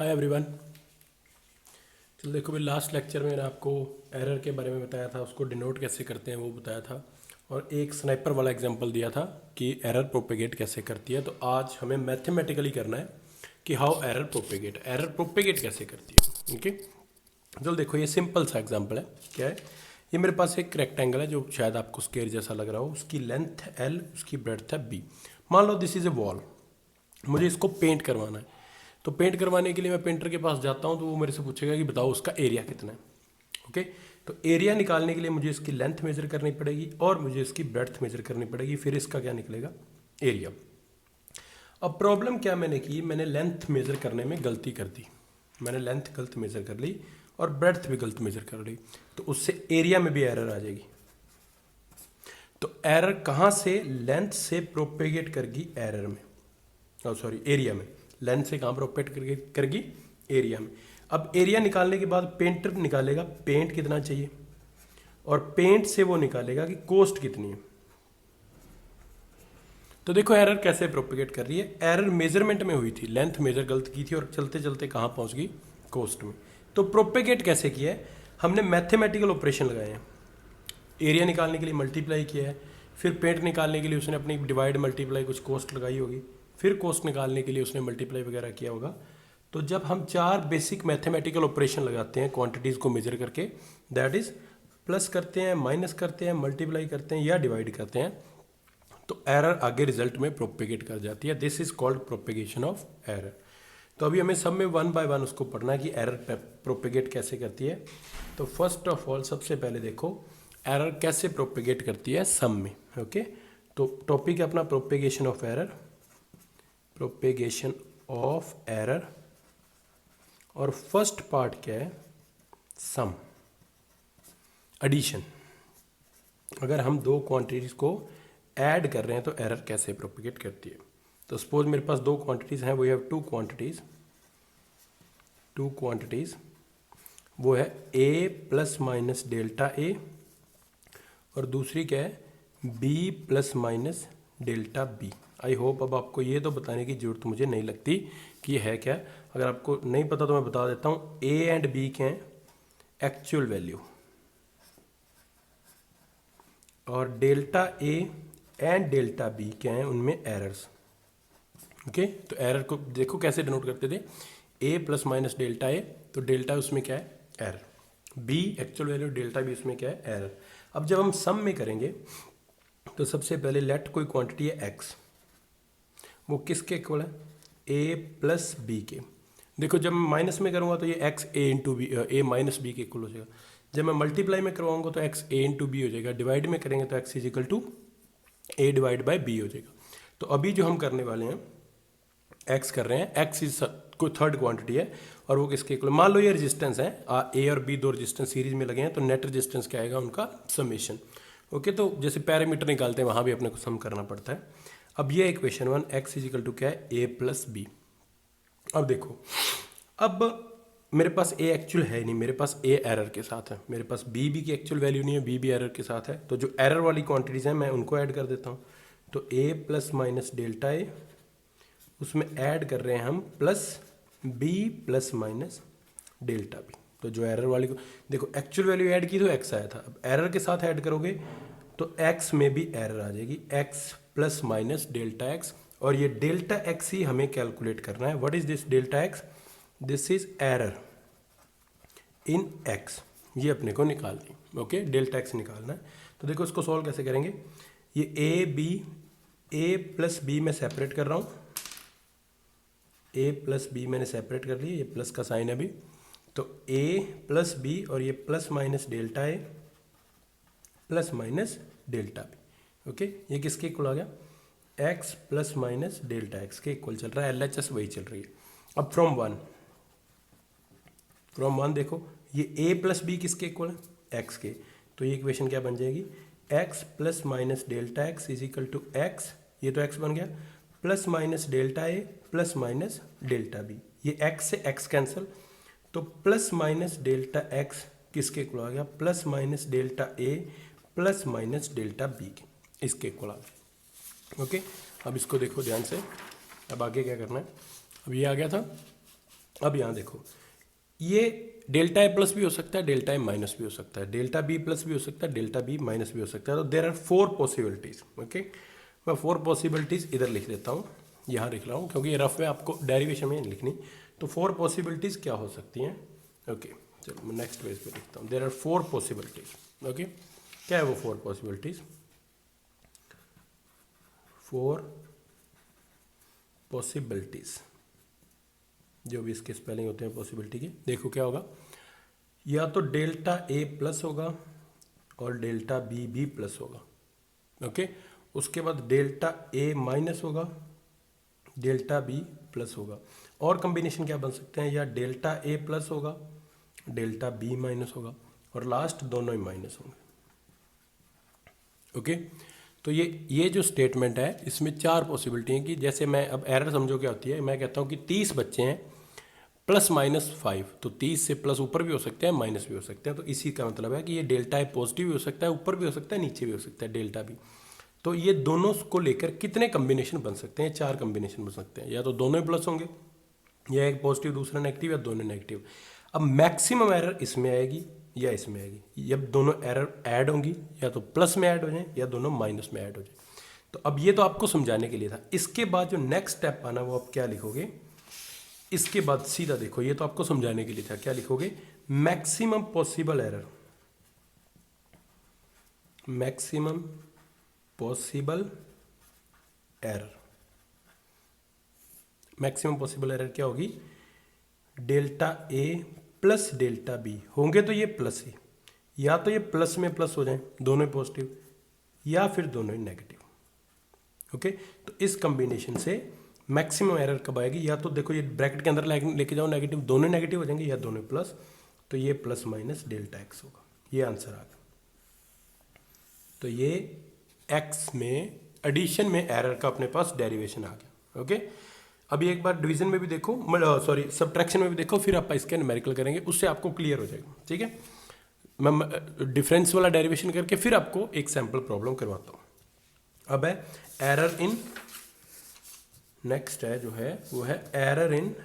Hi everyone. चलो देखो भाई, लास्ट लेक्चर में मैंने आपको एरर के बारे में बताया था, उसको डिनोट कैसे करते हैं वो बताया था, और एक स्नाइपर वाला एग्जांपल दिया था कि एरर प्रोपेगेट कैसे करती है। तो आज हमें मैथमेटिकली करना है कि हाउ एरर प्रोपेगेट कैसे करती है। ओके, चलो देखो, ये सिंपल सा एग्जाम्पल है। क्या है ये? मेरे पास एक रेक्टेंगल है जो शायद आपको स्क्वायर जैसा लग रहा हो, उसकी लेंथ L, उसकी ब्रेड्थ है B। मान लो दिस इज़ ए वॉल, मुझे इसको पेंट करवाना है। तो पेंट करवाने के लिए मैं पेंटर के पास जाता हूँ, तो वो मेरे से पूछेगा कि बताओ उसका एरिया कितना है। ओके, तो एरिया निकालने के लिए मुझे इसकी लेंथ मेजर करनी पड़ेगी और मुझे इसकी ब्रेड्थ मेजर करनी पड़ेगी, फिर इसका क्या निकलेगा? एरिया। अब प्रॉब्लम क्या मैंने की, मैंने लेंथ मेजर करने में गलती कर दी। मैंने लेंथ गलत मेजर कर ली और ब्रेड्थ भी गलत मेजर कर ली, तो उससे एरिया में भी एरर आ जाएगी। तो एरर कहाँ से? लेंथ से प्रोपेगेट करगी एरर में, सॉरी एरिया में। लेंथ से कहाँ प्रोपेगेट करगी? एरिया में। अब एरिया निकालने के बाद पेंटर निकालेगा पेंट कितना चाहिए, और पेंट से वो निकालेगा कि कॉस्ट कितनी है। तो देखो एरर कैसे प्रोपेगेट कर रही है। एरर मेजरमेंट में हुई थी, लेंथ मेजर गलत की थी और चलते चलते कहाँ पहुंच गई? कॉस्ट में। तो प्रोपेगेट कैसे किया है? हमने मैथमेटिकल ऑपरेशन लगाए हैं। एरिया निकालने के लिए मल्टीप्लाई किया है, फिर पेंट निकालने के लिए उसने अपनी डिवाइड मल्टीप्लाई कुछ कॉस्ट लगाई होगी, फिर कॉस्ट निकालने के लिए उसने मल्टीप्लाई वगैरह किया होगा। तो जब हम चार बेसिक मैथमेटिकल ऑपरेशन लगाते हैं क्वांटिटीज़ को मेजर करके, दैट इज़ प्लस करते हैं, माइनस करते हैं, मल्टीप्लाई करते हैं या डिवाइड करते हैं, तो एरर आगे रिजल्ट में प्रोपेगेट कर जाती है। This is called propagation of error. तो अभी हमें सब में वन बाय वन उसको पढ़ना है कि एरर प्रोपेगेट कैसे करती है। तो फर्स्ट ऑफ ऑल सबसे पहले देखो एरर कैसे प्रोपेगेट करती है सम में। ओके, तो टॉपिक है अपना propagation of error, propagation of error, और फर्स्ट पार्ट क्या है? सम, एडिशन। अगर हम दो क्वांटिटीज़ को ऐड कर रहे हैं तो एरर कैसे प्रोपेगेट करती है। तो सपोज मेरे पास दो क्वांटिटीज़ हैं, वी हैव टू क्वांटिटीज़, वो है a plus minus delta A, और दूसरी क्या है? b plus minus delta B. I hope अब आपको ये तो बताने की जरूरत मुझे नहीं लगती कि ये है क्या। अगर आपको नहीं पता तो मैं बता देता हूँ। a एंड b के हैं एक्चुअल वैल्यू, और delta A and delta B क्या हैं? उनमें एरर्स। ओके, तो एरर को देखो कैसे डिनोट करते थे। A plus minus delta A, तो डेल्टा उसमें क्या है? Error. B actual value, delta B उसमें क्या है? एरर। अब जब हम सम में करेंगे तो सबसे पहले लेट कोई क्वांटिटी है एक्स, वो किसके इक्वल है? ए प्लस बी के। देखो जब मैं माइनस में करूँगा तो ये एक्स ए इंटू बी, ए माइनस बी के इक्वल हो जाएगा। जब मैं मल्टीप्लाई में करवाऊंगा तो एक्स ए इंटू बी हो जाएगा। डिवाइड में करेंगे तो X is equal to A divide by B हो जाएगा। तो अभी जो हम करने वाले हैं, एक्स कर रहे हैं, एक्स इज कोई थर्ड क्वांटिटी है और वो किसके इक्वल? मान लो ये रेजिस्टेंस है, ए और बी दो रेजिस्टेंस सीरीज में लगे हैं, तो नेट रेजिस्टेंस क्या आएगा? उनका समेशन। ओके, तो जैसे पैरामीटर निकालते हैं वहाँ भी अपने को सम करना पड़ता है। अब ये equation one, X is equal to क्या है? A plus B. अब देखो, अब मेरे पास ए एक्चुअल है नहीं, मेरे पास ए एरर के साथ है, मेरे पास बी की एक्चुअल वैल्यू नहीं है, बी एरर के साथ है। तो जो एरर वाली क्वांटिटीज़ हैं मैं उनको ऐड कर देता हूँ। तो A plus minus delta A, उसमें ऐड कर रहे हैं हम plus B plus minus delta B. तो जो एरर वाली को देखो, एक्चुअल वैल्यू ऐड की तो एक्स आया था, अब एरर के साथ ऐड करोगे तो एक्स में भी एरर आ जाएगी, X plus minus delta x. और ये डेल्टा एक्स ही हमें कैलकुलेट करना है। What is this delta x? This is error in x, ये अपने को निकालनी। ओके, डेल्टा एक्स निकालना है। तो देखो इसको सॉल्व कैसे करेंगे। ये ए प्लस बी में सेपरेट कर रहा हूँ, ए प्लस बी मैंने सेपरेट कर लिया, ये प्लस का साइन है अभी। तो ए प्लस बी और ये plus minus delta A plus minus delta B. Okay, ये किसके इक्वल आ गया? X plus minus delta X के इक्वल चल रहा है, LHS वही चल रही है। अब फ्रॉम वन देखो, ये ए प्लस बी किसके इक्वल है? एक्स के। तो ये इक्वेशन क्या बन जाएगी? X plus minus delta X is equal to X, ये तो एक्स बन गया, plus minus delta A plus minus delta B. ये एक्स से एक्स कैंसिल, तो प्लस माइनस डेल्टा एक्स किसके इक्वल आ गया? Plus minus delta A plus minus delta B के, इसके इक्वल आ गया। ओके, अब इसको देखो ध्यान से। अब आगे क्या करना है? अब ये आ गया था, अब यहाँ देखो, ये डेल्टा ए प्लस भी हो सकता है, डेल्टा ए माइनस भी हो सकता है, डेल्टा बी प्लस भी हो सकता है, डेल्टा बी माइनस भी हो सकता है। तो देर आर 4 पॉसिबिलिटीज। ओके, मैं 4 पॉसिबिलिटीज इधर लिख देता हूँ, यहाँ लिख रहा हूँ क्योंकि ये रफ है, आपको डेरिवेशन में लिखनी। तो 4 पॉसिबिलिटीज क्या हो सकती हैं? ओके, चलो मैं नेक्स्ट पेज पे लिखता हूँ। There are 4 possibilities. ओके, क्या है वो 4 पॉसिबिलिटीज? 4 पॉसिबिलिटीज, जो भी इसके स्पेलिंग होते हैं पॉसिबिलिटी के, देखो क्या होगा। या तो डेल्टा ए प्लस होगा और डेल्टा बी भी प्लस होगा। ओके, उसके बाद डेल्टा ए माइनस होगा, डेल्टा बी प्लस होगा। और कॉम्बिनेशन क्या बन सकते हैं? या डेल्टा ए प्लस होगा, डेल्टा बी माइनस होगा, और लास्ट दोनों ही माइनस होंगे। ओके, तो ये जो स्टेटमेंट है इसमें 4 पॉसिबिलिटी हैं कि जैसे मैं अब एरर समझो क्या होती है। मैं कहता हूँ कि 30 बच्चे हैं प्लस माइनस 5, तो 30 से प्लस ऊपर भी हो सकते हैं, माइनस भी हो सकते हैं। तो इसी का मतलब है कि ये डेल्टा ए पॉजिटिव भी हो सकता है, ऊपर भी हो सकता है, नीचे भी हो सकता है, डेल्टा भी। तो ये दोनों को लेकर कितने कम्बिनेशन बन सकते हैं? 4 कम्बिनेशन बन सकते हैं। या तो दोनों ही प्लस होंगे, या एक पॉजिटिव दूसरा नेगेटिव, या दोनों नेगेटिव। अब मैक्सिमम एरर इसमें आएगी या इसमें आएगी। जब दोनों एरर ऐड होंगी, या तो प्लस में ऐड हो जाए या दोनों माइनस में ऐड हो जाए। तो अब ये तो आपको समझाने के लिए था। इसके बाद जो नेक्स्ट स्टेप आना वो आप क्या लिखोगे? इसके बाद सीधा देखो, ये तो आपको समझाने के लिए था। क्या लिखोगे? Maximum possible error. Maximum possible error. Maximum possible error क्या होगी? Delta A plus delta B होंगे तो ये प्लस ही, या तो ये प्लस में प्लस हो जाए, दोनों ही पॉजिटिव, या फिर दोनों ही नेगेटिव। ओके, तो इस कॉम्बिनेशन से मैक्सिमम एरर कब आएगी? या तो देखो ये ब्रैकेट के अंदर लेके जाओ नेगेटिव, दोनों नेगेटिव हो जाएंगे, या दोनों प्लस, तो ये प्लस माइनस डेल्टा एक्स होगा। ये आंसर आ गया। तो ये एक्स में एडिशन में एरर का अपने पास डेरिवेशन आ गया। ओके, अभी एक बार डिवीजन में भी देखो, सॉरी सब्ट्रैक्शन में भी देखो, फिर आप इसके न्यूमेरिकल करेंगे, उससे आपको क्लियर हो जाएगा। ठीक है, मैं डिफरेंस वाला डेरिवेशन करके फिर आपको एक सैंपल प्रॉब्लम करवाता हूँ। अब है एरर इन, नेक्स्ट है जो है वो है error in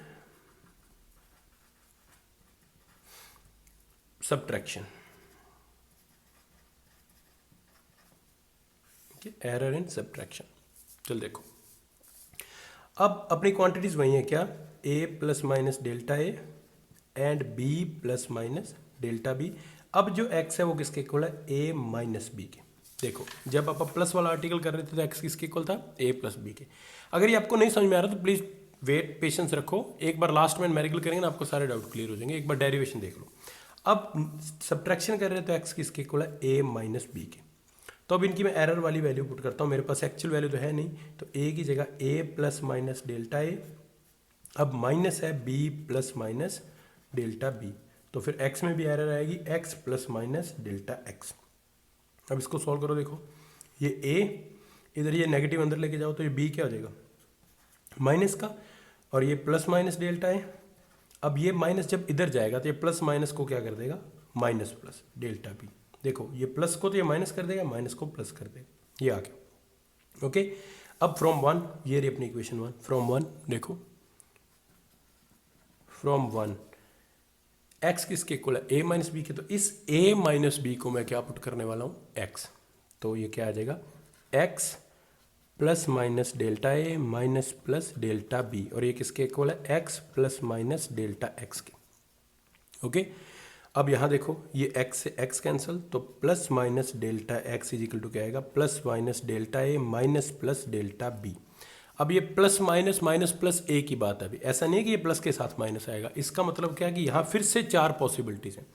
subtraction. Error in subtraction. चल देखो, अब अपनी क्वांटिटीज वही है क्या? a plus minus delta A and b plus minus delta B. अब जो x है वो किसके इक्वल है? a माइनस बी के। देखो, जब आप प्लस वाला आर्टिकल कर रहे थे तो x किसके इक्वल था? a प्लस बी के। अगर ये आपको नहीं समझ में आ रहा तो प्लीज वेट, पेशेंस रखो, एक बार लास्ट में न्यूमेरिकल करेंगे ना आपको सारे डाउट क्लियर हो जाएंगे। एक बार डेरिवेशन देख लो। अब सब्ट्रैक्शन कर रहे हैं तो x किसके इक्वल है? a माइनस बी के। तो अब इनकी मैं एरर वाली वैल्यू पुट करता हूँ। मेरे पास एक्चुअल वैल्यू तो है नहीं, तो a की जगह a प्लस माइनस डेल्टा ए, अब माइनस है b plus minus delta b, तो फिर x में भी एरर आएगी x plus minus delta x। अब इसको सॉल्व करो, देखो ये a, इधर ये नेगेटिव अंदर लेके जाओ तो ये b क्या हो जाएगा? माइनस का, और ये प्लस माइनस डेल्टा है। अब ये माइनस जब इधर जाएगा तो ये प्लस माइनस को क्या कर देगा? Minus plus delta B. देखो ये प्लस को तो ये माइनस कर देगा, माइनस को प्लस कर देगा, ये आ गया। ओके, अब फ्रॉम वन, ये रही अपनी इक्वेशन वन। फ्रॉम वन देखो, फ्रॉम वन एक्स किसके इक्वल है? ए माइनस बी के। तो इस ए माइनस बी को मैं क्या पुट करने वाला हूँ? एक्स। तो ये क्या आ जाएगा? X plus minus delta A minus plus delta B, और ये किसके इक्वल है? X plus minus delta X के। ओके, अब यहाँ देखो ये x से x कैंसिल, तो plus minus delta X is equal to क्या आएगा? Plus minus delta A minus plus delta B. अब ये plus minus minus plus A की बात है, अभी ऐसा नहीं है कि ये प्लस के साथ माइनस आएगा। इसका मतलब क्या है कि यहाँ फिर से 4 पॉसिबिलिटीज हैं।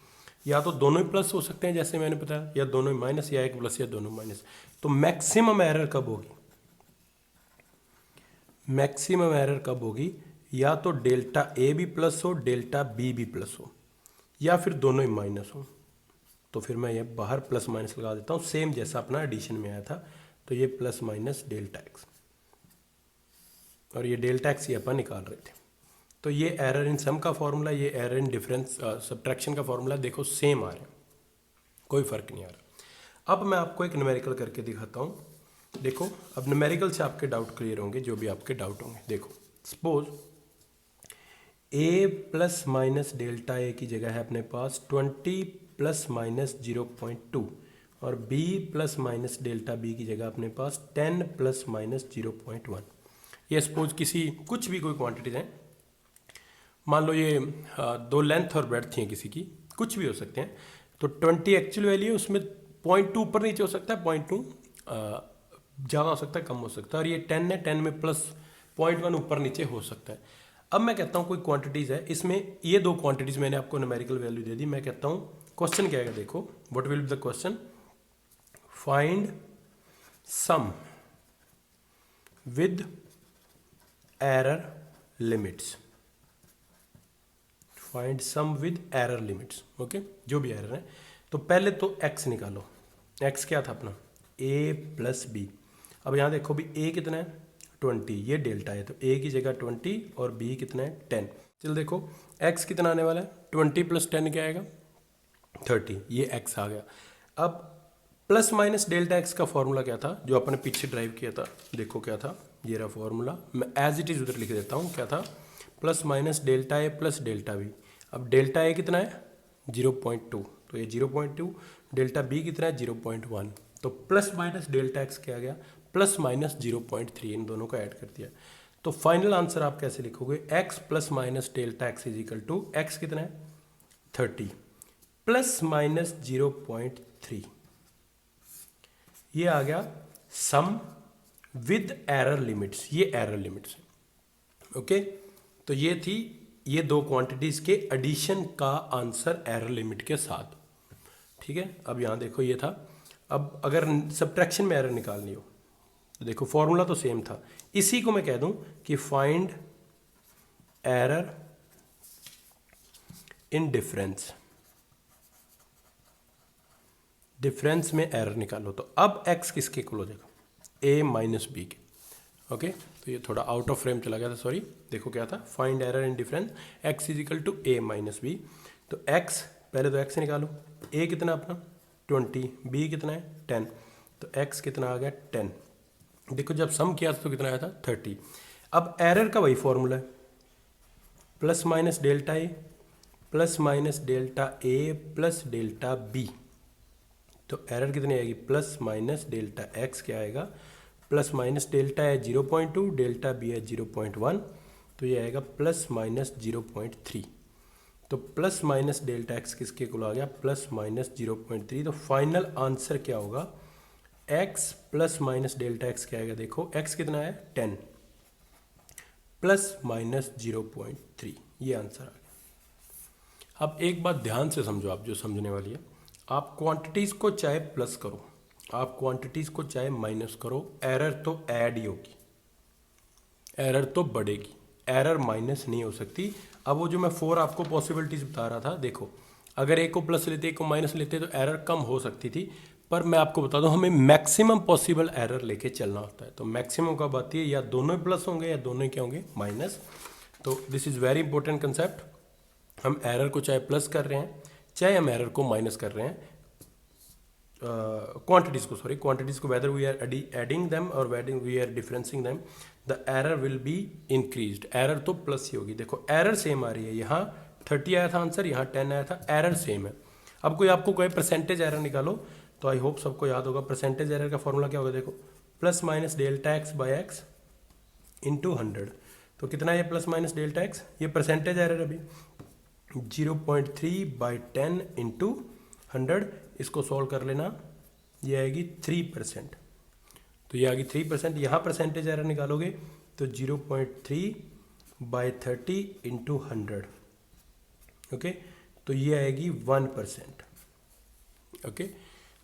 या तो दोनों ही प्लस हो सकते हैं जैसे मैंने बताया, या दोनों ही माइनस, या एक प्लस या दोनों माइनस। तो मैक्सिमम एरर कब होगी? मैक्सिमम एरर कब होगी? या तो डेल्टा ए भी प्लस हो, डेल्टा बी भी प्लस हो, या फिर दोनों ही माइनस हो। तो फिर मैं ये बाहर प्लस माइनस लगा देता हूँ, सेम जैसा अपना एडिशन में आया था। तो ये प्लस माइनस डेल्टा एक्स, और ये डेल्टा एक्स ये अपन निकाल रहे थे। तो ये एरर इन सम का फॉर्मूला, ये एरर इन डिफरेंस सब्ट्रैक्शन का फॉर्मूला, देखो सेम आ रहा है, कोई फर्क नहीं आ रहा। अब मैं आपको एक न्यूमेरिकल करके दिखाता हूँ। देखो, अब न्यूमेरिकल से आपके डाउट क्लियर होंगे, जो भी आपके डाउट होंगे। देखो, सपोज ए प्लस माइनस डेल्टा ए की जगह है अपने पास 20 प्लस माइनस 0.2 और B plus minus delta B की जगह अपने पास 10 प्लस माइनस 0.1। ये सपोज किसी कुछ भी कोई क्वांटिटीज हैं, मान लो ये दो लेंथ और ब्रेड्थ हैं किसी की, कुछ भी हो सकते हैं। तो 20 एक्चुअल वैल्यू, उसमें 0.2 ऊपर नीचे हो सकता है, 0.2 ज़्यादा हो सकता है, कम हो सकता है। और ये 10 है, 10 में प्लस 0.1 ऊपर नीचे हो सकता है। अब मैं कहता हूँ कोई क्वांटिटीज़ है, इसमें ये दो क्वांटिटीज़ मैंने आपको न्यूमेरिकल वैल्यू दे दी। मैं कहता हूँ क्वेश्चन क्या है, देखो what will be the question, find sum with error limits, find sum with error limits. Okay, जो भी एरर है। तो पहले तो x निकालो, x क्या था अपना a प्लस बी। अब यहाँ देखो भी a कितना है 20, ये डेल्टा है, तो a की जगह 20 और b कितना है 10। चल देखो x कितना आने वाला है, 20 प्लस 10 क्या आएगा 30, ये x आ गया। अब प्लस माइनस डेल्टा x का फॉर्मूला क्या था जो अपने पीछे ड्राइव किया था, देखो क्या था, ये रहा फॉर्मूला, मैं एज इट इज उधर लिख देता हूँ, क्या था, plus minus delta A plus delta B. अब डेल्टा ए कितना है 0.2, तो ये 0.2, डेल्टा बी कितना है 0.1, तो प्लस माइनस डेल्टा एक्स क्या आ गया, प्लस माइनस 0.3, इन दोनों को ऐड कर दिया। तो फाइनल आंसर आप कैसे लिखोगे, x plus minus delta X is equal to, X कितना है 30 प्लस माइनस 0.3, ये आ गया सम विद एरर लिमिट्स, ये एरर लिमिट्स है। ओके, तो ये थी ये दो क्वांटिटीज के एडिशन का आंसर एरर लिमिट के साथ। ठीक है, अब यहाँ देखो ये था। अब अगर सब्ट्रैक्शन में एरर निकालनी हो तो देखो फॉर्मूला तो सेम था, इसी को मैं कह दूं कि find error in difference, difference में एरर निकालो। तो अब x किसके इक्वल हो जाएगा, a माइनस बी के। ओके, तो ये थोड़ा आउट ऑफ फ्रेम चला गया था, सॉरी। देखो क्या था, find error in difference x is equal to a minus B. तो x, पहले तो x निकालो, a कितना अपना 20, b कितना है 10, तो x कितना आ गया 10। देखो जब सम किया तो कितना आया था 30। अब एरर का वही फॉर्मूला है, plus minus delta A plus minus delta A plus delta B. तो एरर कितनी आएगी, प्लस माइनस डेल्टा एक्स क्या आएगा, प्लस माइनस डेल्टा है 0.2, डेल्टा बी है 0.1, तो ये आएगा प्लस माइनस 0.3। तो प्लस माइनस डेल्टा एक्स किसके इक्वल आ गया, प्लस माइनस 0.3। तो फाइनल आंसर क्या होगा, x plus minus delta x क्या आएगा, देखो x कितना है 10 प्लस माइनस 0.3, ये आंसर आ गया। अब एक बात ध्यान से समझो, आप जो समझने वाली है, आप क्वांटिटीज़ को चाहे प्लस करो, आप क्वांटिटीज़ को चाहे माइनस करो, एरर तो ऐड ही होगी, एरर तो बढ़ेगी, एरर माइनस नहीं हो सकती। अब वो जो मैं 4 आपको पॉसिबिलिटीज़ बता रहा था, देखो अगर एक को प्लस लेते एक को माइनस लेते तो एरर कम हो सकती थी, पर मैं आपको बता दूं हमें मैक्सिमम पॉसिबल एरर लेके चलना होता है। तो मैक्सिमम कब आती है, या दोनों ही प्लस होंगे या दोनों ही क्या होंगे, माइनस। तो this is very important concept. हम एरर को चाहे प्लस कर रहे हैं चाहे हम एरर को माइनस कर रहे हैं, क्वांटिटीज़ को, सॉरी क्वांटिटीज़ को, whether we are adding them और whether we are differencing them, the error will be increased. Error तो प्लस ही होगी। देखो एरर सेम आ रही है, यहाँ 30 आया था आंसर, यहाँ 10 आया था, एरर सेम है। अब कोई आपको कोई परसेंटेज एरर निकालो, तो आई होप सबको याद होगा परसेंटेज एरर का फॉर्मूला क्या होगा, देखो plus minus delta x by x into 100। तो कितना है प्लस माइनस डेल्टा एक्स, ये परसेंटेज एरर अभी 0.3 बाई 10 इंटू 100, इसको सॉल्व कर लेना, ये आएगी 3%। तो ये आएगी 3%। यहाँ परसेंटेज एरर निकालोगे तो 0.3 बाई 30 इंटू 100, ओके, तो ये आएगी 1%। ओके,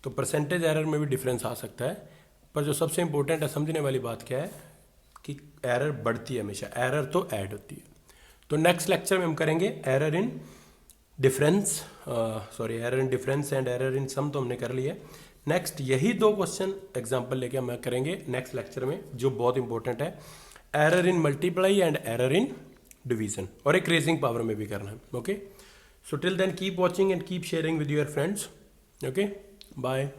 तो परसेंटेज एरर में भी डिफरेंस आ सकता है, पर जो सबसे इंपॉर्टेंट है समझने वाली बात क्या है कि एरर बढ़ती है हमेशा, एरर तो ऐड होती है। तो नेक्स्ट लेक्चर में हम करेंगे error in difference, sorry error in difference and error in sum तो हमने कर लिया है। नेक्स्ट यही 2 क्वेश्चन एग्जांपल लेके हम करेंगे नेक्स्ट लेक्चर में, जो बहुत इंपॉर्टेंट है, error in multiply and error in division, और एक रेजिंग पावर में भी करना है। Okay, so till then keep watching and keep sharing with your friends. Okay, bye.